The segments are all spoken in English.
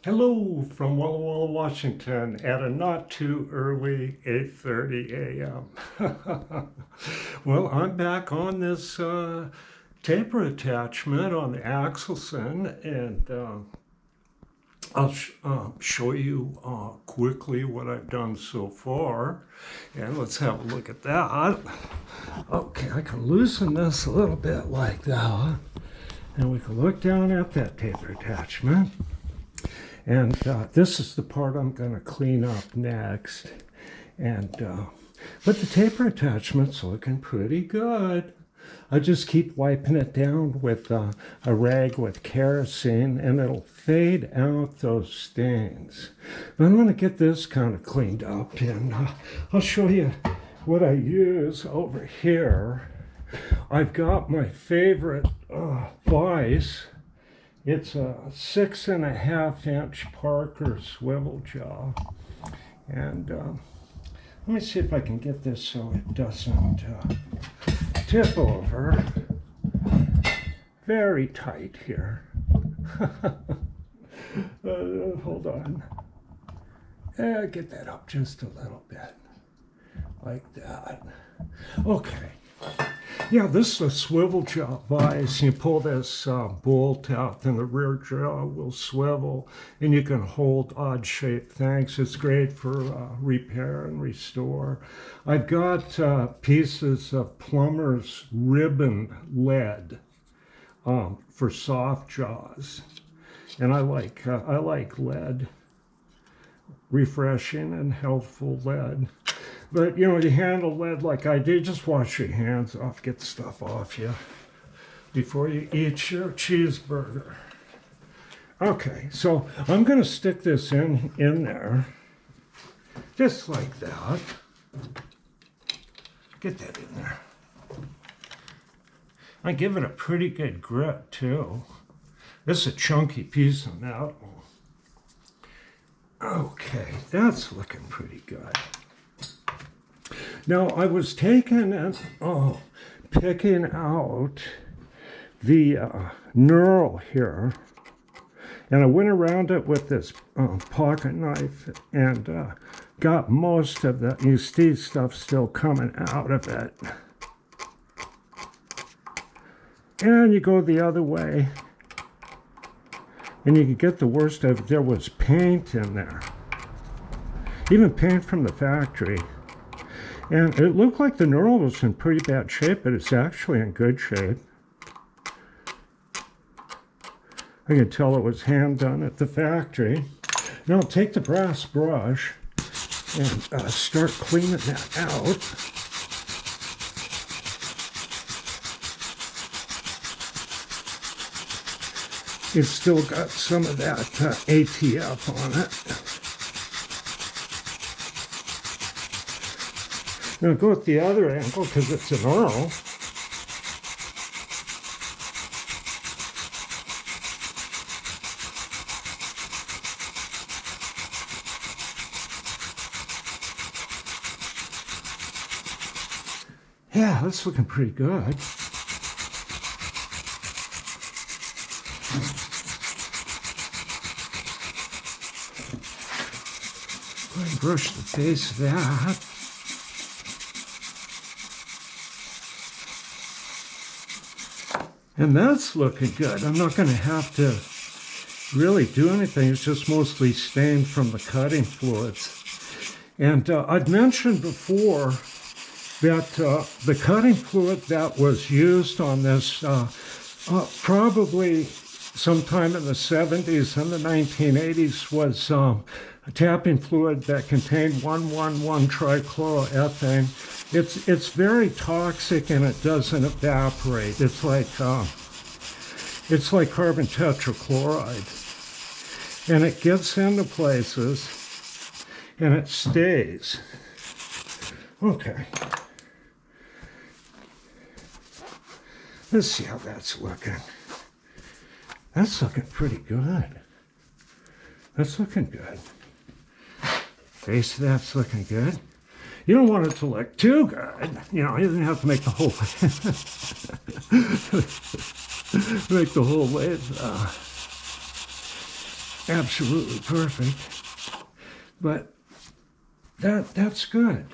Hello from Walla Walla, Washington at a not too early 8:30 a.m. Well, I'm back on this taper attachment on the Axelson, and I'll show you quickly what I've done so far. And let's have a look at that. Okay, I can loosen this a little bit like that. And we can look down at that taper attachment. And this is the part I'm going to clean up next. And but the taper attachment's looking pretty good. I just keep wiping it down with a rag with kerosene, and it'll fade out those stains. But I'm going to get this kind of cleaned up, and I'll show you what I use over here. I've got my favorite vise. It's a 6.5-inch Parker swivel jaw. And let me see if I can get this so it doesn't tip over. Very tight here. Hold on. Get that up just a little bit. Like that. Okay. Yeah, this is a swivel jaw vise. You pull this bolt out, then the rear jaw will swivel, and you can hold odd-shaped things. It's great for repair and restore. I've got pieces of plumber's ribbon lead for soft jaws, and I like lead, refreshing and helpful lead. But, you know, you handle lead like I do, just wash your hands off, get the stuff off you before you eat your cheeseburger. Okay, so I'm going to stick this in there, just like that. Get that in there. I give it a pretty good grip, too. This is a chunky piece of metal. Okay, that's looking pretty good. Now, I was taking and picking out the knurl here, and I went around it with this pocket knife and got most of the, you see stuff still coming out of it. And you go the other way, and you can get the worst of it. There was paint in there, even paint from the factory. And it looked like the knurl was in pretty bad shape, but it's actually in good shape. I can tell it was hand done at the factory. Now I'll take the brass brush and start cleaning that out. It's still got some of that ATF on it. Now go at the other angle because it's an knurl. Yeah, that's looking pretty good. Go ahead and brush the base of that. And that's looking good. I'm not going to have to really do anything. It's just mostly stained from the cutting fluids. And I'd mentioned before that the cutting fluid that was used on this probably sometime in the 70s and the 1980s was a tapping fluid that contained 1,1,1-trichloroethane. It's very toxic and it doesn't evaporate. It's like carbon tetrachloride, and it gets into places and it stays. Okay. Let's see how that's looking. That's looking pretty good. That's looking good. Face of that's looking good. You don't want it to look too good. You know, you don't have to make the whole lathe absolutely perfect, but that's good.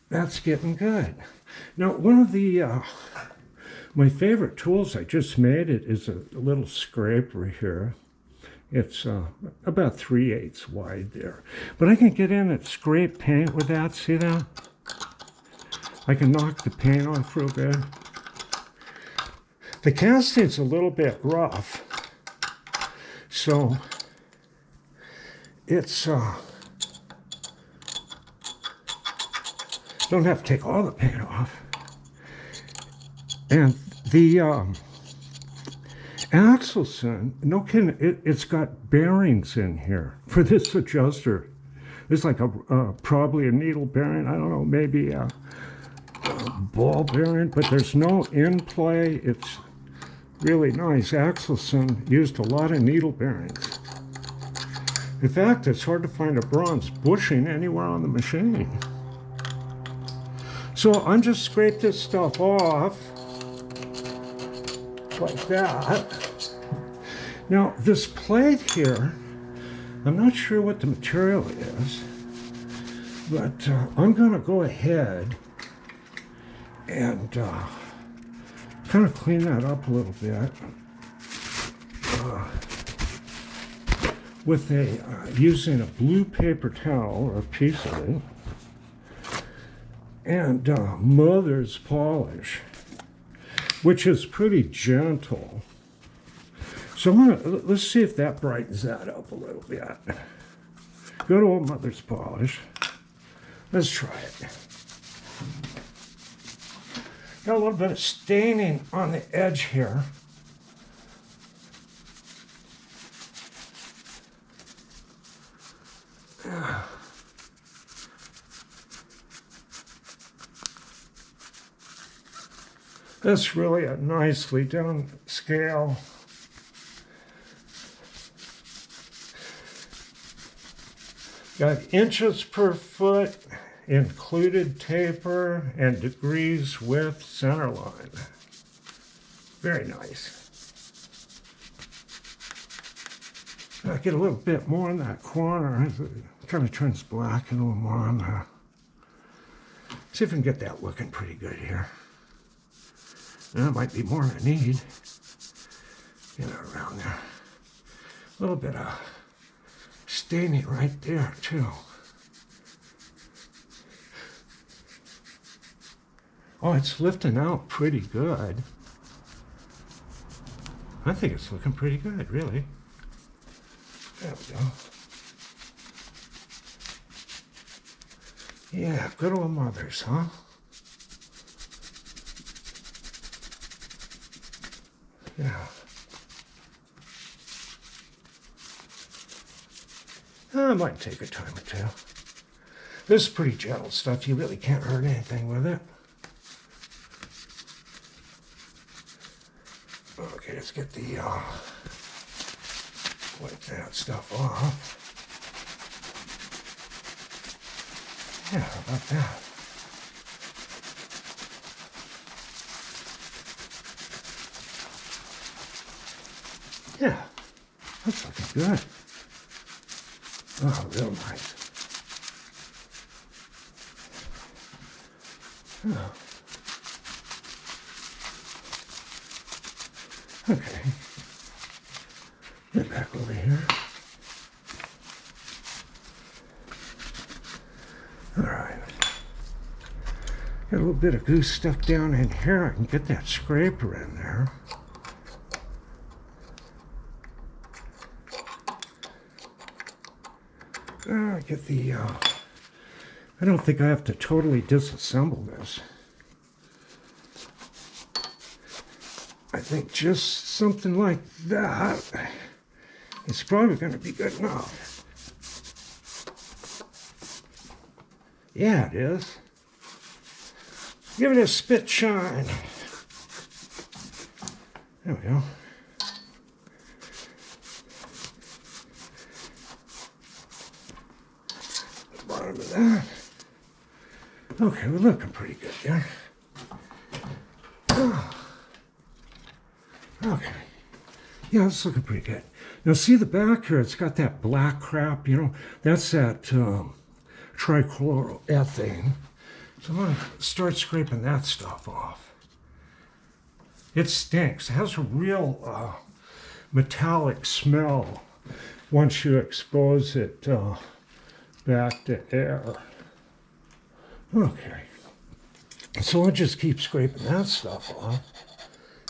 That's getting good. Now, one of the my favorite tools I just made it is a little scraper here. It's about 3/8 wide there, but I can get in and scrape paint with that. See that? I can knock the paint off real good. The casting's a little bit rough, so it's don't have to take all the paint off. And the Axelson, no kidding, it's got bearings in here for this adjuster. It's like probably a needle bearing. I don't know, maybe a ball bearing, but there's no in play. It's really nice. Axelson used a lot of needle bearings. In fact, it's hard to find a bronze bushing anywhere on the machine. So I'm just scrape this stuff off like that. Now this plate here, I'm not sure what the material is, but I'm going to go ahead and kind of clean that up a little bit with using a blue paper towel or a piece of it and mother's polish, which is pretty gentle. So let's see if that brightens that up a little bit. Go to old mother's polish. Let's try it. Got a little bit of staining on the edge here. That's really a nicely done scale. Got inches per foot, included taper, and degrees width center line. Very nice. I get a little bit more in that corner. It kind of turns black and a little more on there. See if we can get that looking pretty good here. That might be more than I need. Get it around there. A little bit of staining right there too. Oh, it's lifting out pretty good. I think it's looking pretty good, really. There we go. Yeah, good old mothers, huh? Yeah. It might take a time or two. This is pretty gentle stuff. You really can't hurt anything with it. Okay, let's get the wipe that stuff off. Yeah, how about that? Yeah, that's looking good. Oh, real nice. Oh. Okay. Get back over here. All right. Got a little bit of goose stuck down in here. I can get that scraper in there. Get the, I don't think I have to totally disassemble this. I think just something like that is probably going to be good enough. Yeah, it is. Give it a spit shine. There we go. Bottom of that. Okay, we're looking pretty good there. Okay. Yeah, it's looking pretty good. Now see the back here, it's got that black crap, you know, that's that trichloroethane. So I'm going to start scraping that stuff off. It stinks. It has a real metallic smell once you expose it back to air. Okay. So I'll just keep scraping that stuff off.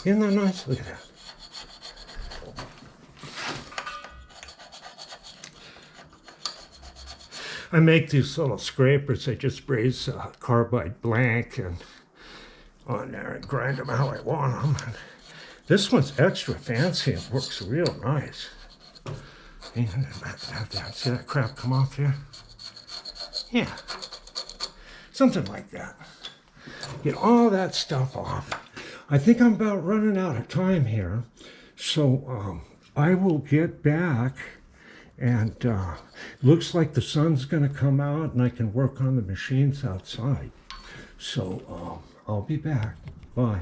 Isn't that nice? Look at that. I make these little scrapers. I just braise carbide blank and on there and grind them how I want them. And this one's extra fancy. It works real nice. And see that crap come off here? Yeah, something like that. Get all that stuff off. I think I'm about running out of time here, so I will get back. And looks like the sun's going to come out and I can work on the machines outside. So I'll be back. Bye.